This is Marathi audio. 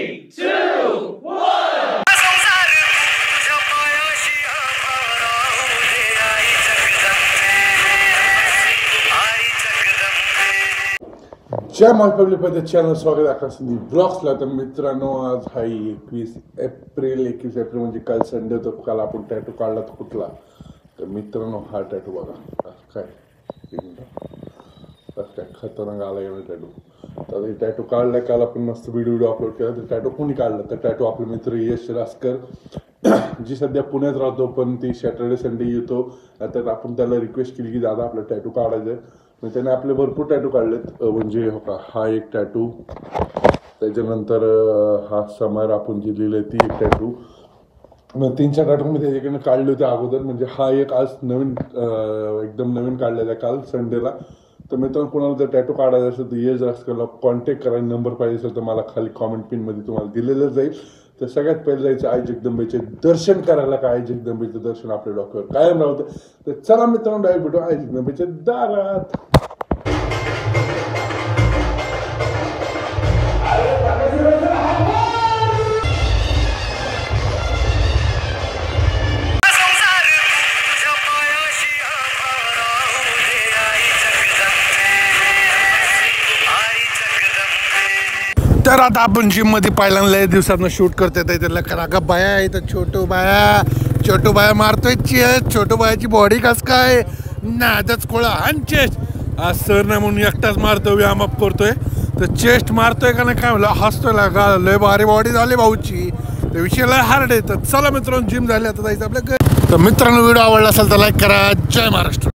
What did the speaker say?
3, 2, 1. जय महापब्लिक चॅनल स्वागत आकाशनी ब्लॉग्सला. तर मित्रांनो, आज आहे 21 एप्रिल म्हणजे काल संडे होतं. काल आपण टॅटू काढला तर कुठला. तर मित्रांनो, हा टॅटू बघा काय खतरनाक आला गेला टॅटू. तर हे टॅटू काढला काल आपण मस्त व्हिडिओ अपलोड केला. तर टॅटू कोणी काढला तर टॅटू आपले मित्र यश रासकर, जी सध्या पुण्यात राहतो पण ती सॅटर्डे संडे येतो. तर आपण त्याला रिक्वेस्ट केली की दादा आपला टॅटू काढायचं. मग त्याने आपले भरपूर टॅटू काढलेत. म्हणजे हो का, हा एक टॅटू, त्याच्यानंतर हा समार आपण जी लिहिलं ती एक टॅटू. मग 3-4 टॅटू मी त्याच्याकडनं काढले होते अगोदर. म्हणजे हा एक आज नवीन एकदम नवीन काढलेला काल संडेला. तर मित्रांनो, कोणाला जर टॅटू काढायचा असेल तर यश रासकरला कॉन्टॅक्ट करा. नंबर पाहिजे असेल तर मला खाली कॉमेंट पिनमध्ये तुम्हाला दिलेलं जाईल. तर सगळ्यात पहिले जायचं आई जगदंबेचे दर्शन करायला. काय आई जगदंबेचं दर्शन आपल्या डोक्यावर कायम राहतं. तर चला मित्रांनो, डायरेक्ट भेटू आई जगदंबेच्या दारात. तर आता आपण जिम मध्ये पहिल्यांदा लय दिवसांना शूट करते. त्याला करा का बाया आहे तर छोटू बाया मारतोय चेस्ट. छोटू बायाची बॉडी कस काय नादच कोळा आणि चेस्ट. आज सर नाही म्हणून एकटाच मारतोय, व्यायाम अप करतोय. तर चेस्ट मारतोय का नाही काय म्हणलं, हसतोय लागा. लय भारी बॉडी झाली भाऊची. तर विषय लय हार्ड आहे. तर चला मित्रांनो, जिम झाली आता जायचं आपल्या. तर मित्रांनो, व्हिडिओ आवडला असेल तर लाईक करा. जय महाराष्ट्र.